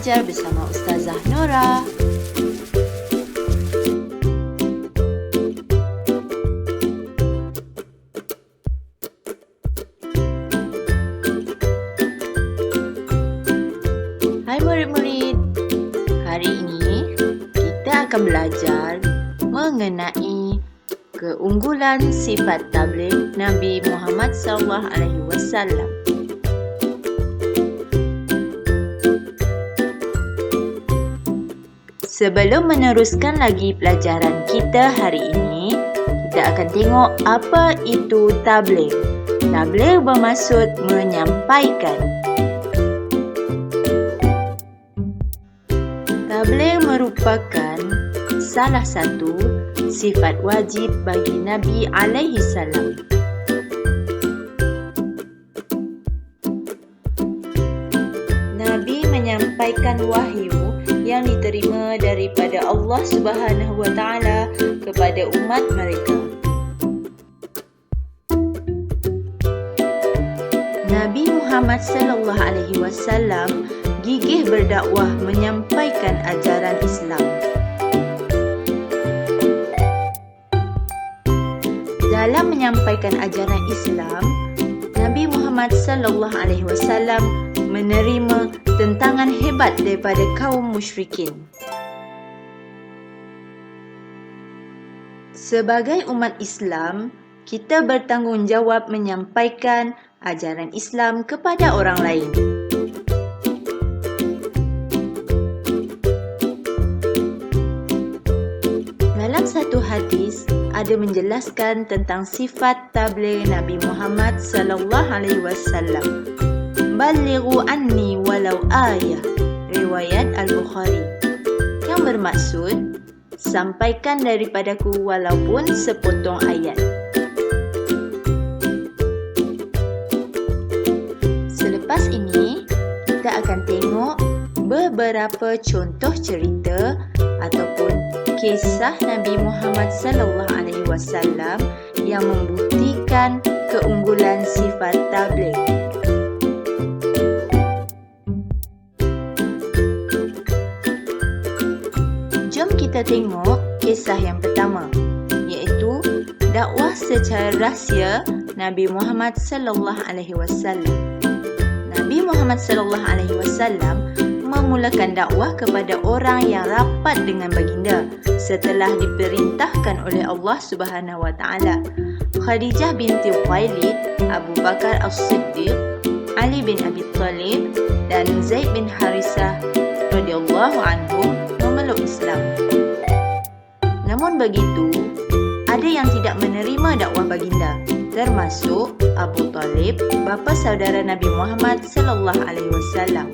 belajar bersama Ustazah Nora. Hai murid-murid, hari ini kita akan belajar mengenai keunggulan sifat tabligh Nabi Muhammad SAW. Sebelum meneruskan lagi pelajaran kita hari ini, kita akan tengok apa itu tabligh. Tabligh bermaksud menyampaikan. Tabligh merupakan salah satu sifat wajib bagi Nabi alaihissalam. Nabi menyampaikan wahyu yang diterima daripada Allah Subhanahu wa taala kepada umat mereka. Nabi Muhammad sallallahu alaihi wasallam gigih berdakwah menyampaikan ajaran Islam. Dalam menyampaikan ajaran Islam, Nabi Muhammad sallallahu alaihi wasallam menerima tentangan hebat daripada kaum musyrikin. Sebagai umat Islam, kita bertanggungjawab menyampaikan ajaran Islam kepada orang lain. Dalam satu hadis ada menjelaskan tentang sifat tabligh Nabi Muhammad sallallahu alaihi wasallam. Balighu anni walau ayah, riwayat Al-Bukhari, yang bermaksud sampaikan daripadaku walaupun sepotong ayat. Selepas ini kita akan tengok beberapa contoh cerita ataupun kisah Nabi Muhammad sallallahu alaihi wasallam yang membuktikan keunggulan sifat tabligh. Jom kita tengok kisah yang pertama, iaitu dakwah secara rahsia Nabi Muhammad sallallahu alaihi wasallam. Nabi Muhammad sallallahu alaihi wasallam memulakan dakwah kepada orang yang rapat dengan baginda setelah diperintahkan oleh Allah Subhanahu wa taala. Khadijah binti Khuwailid, Abu Bakar As-Siddiq, Ali bin Abi Thalib dan Zaid bin Harisah radhiyallahu anhum memeluk Islam. Namun begitu, ada yang tidak menerima dakwah baginda, termasuk Abu Talib, bapa saudara Nabi Muhammad sallallahu alaihi wasallam.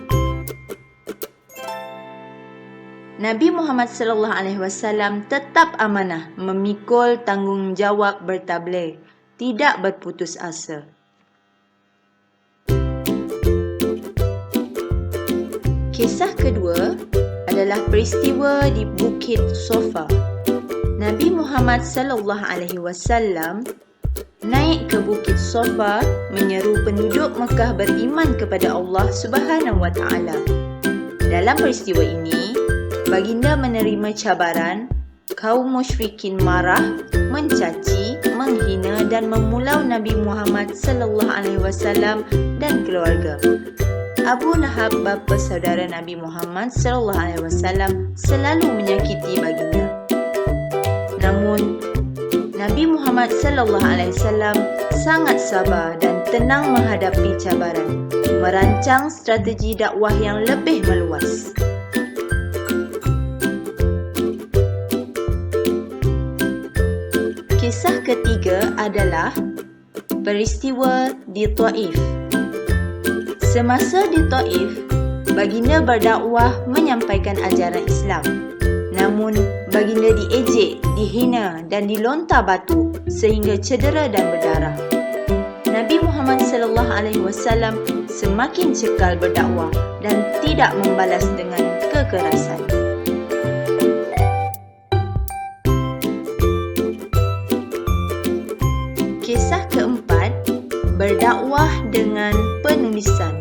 Nabi Muhammad sallallahu alaihi wasallam tetap amanah memikul tanggungjawab bertabligh, tidak berputus asa. Kisah kedua adalah peristiwa di Bukit Sofa. Nabi Muhammad sallallahu alaihi wasallam naik ke Bukit Sofa menyeru penduduk Mekah beriman kepada Allah Subhanahu wa taala. Dalam peristiwa ini, baginda menerima cabaran, kaum musyrikin marah, mencaci, menghina dan memulau Nabi Muhammad sallallahu alaihi wasallam dan keluarga. Abu Lahab, bapa saudara Nabi Muhammad sallallahu alaihi wasallam, selalu menyakiti baginda. Namun, Nabi Muhammad sallallahu alaihi wasallam sangat sabar dan tenang menghadapi cabaran, merancang strategi dakwah yang lebih meluas. Kisah ketiga adalah peristiwa di Taif. Semasa di Taif, baginda berdakwah menyampaikan ajaran Islam. Namun, baginda diejek, dihina dan dilontar batu sehingga cedera dan berdarah. Nabi Muhammad sallallahu alaihi wasallam semakin cekal berdakwah dan tidak membalas dengan kekerasan. Kisah keempat, berdakwah dengan penulisan.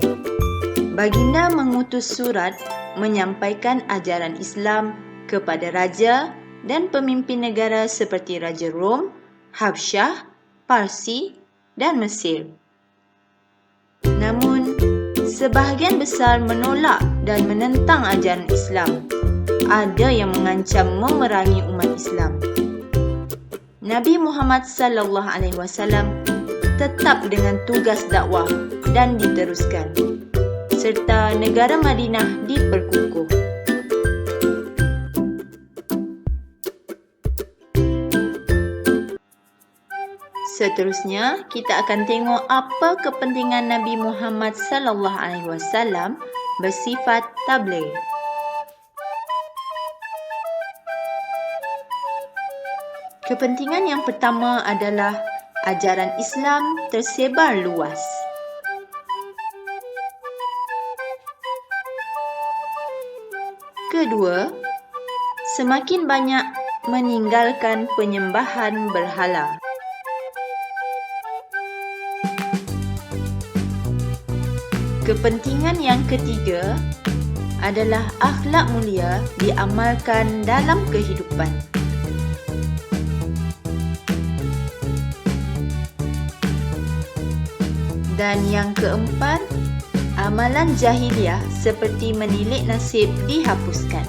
Baginda mengutus surat menyampaikan ajaran Islam kepada raja dan pemimpin negara seperti Raja Rom, Habsyah, Parsi dan Mesir. Namun, sebahagian besar menolak dan menentang ajaran Islam. Ada yang mengancam memerangi umat Islam. Nabi Muhammad SAW tetap dengan tugas dakwah dan diteruskan, serta negara Madinah diperkukuh. Seterusnya, kita akan tengok apa kepentingan Nabi Muhammad SAW bersifat tabligh. Kepentingan yang pertama adalah ajaran Islam tersebar luas. Kedua, semakin banyak meninggalkan penyembahan berhala. Kepentingan yang ketiga adalah akhlak mulia diamalkan dalam kehidupan. Dan yang keempat, amalan jahiliah seperti menilik nasib dihapuskan.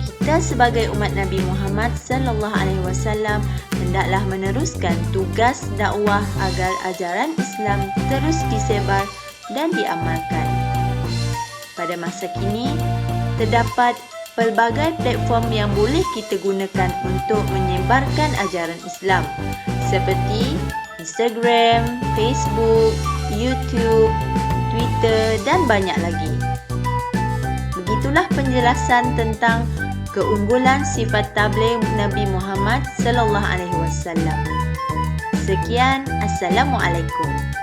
Kita sebagai umat Nabi Muhammad SAW hendaklah meneruskan tugas dakwah agar ajaran Islam terus disebar dan diamalkan. Pada masa kini, terdapat pelbagai platform yang boleh kita gunakan untuk menyebarkan ajaran Islam seperti Instagram, Facebook, YouTube, Twitter dan banyak lagi. Begitulah penjelasan tentang keunggulan sifat tabligh Nabi Muhammad SAW. Sekian, Assalamualaikum.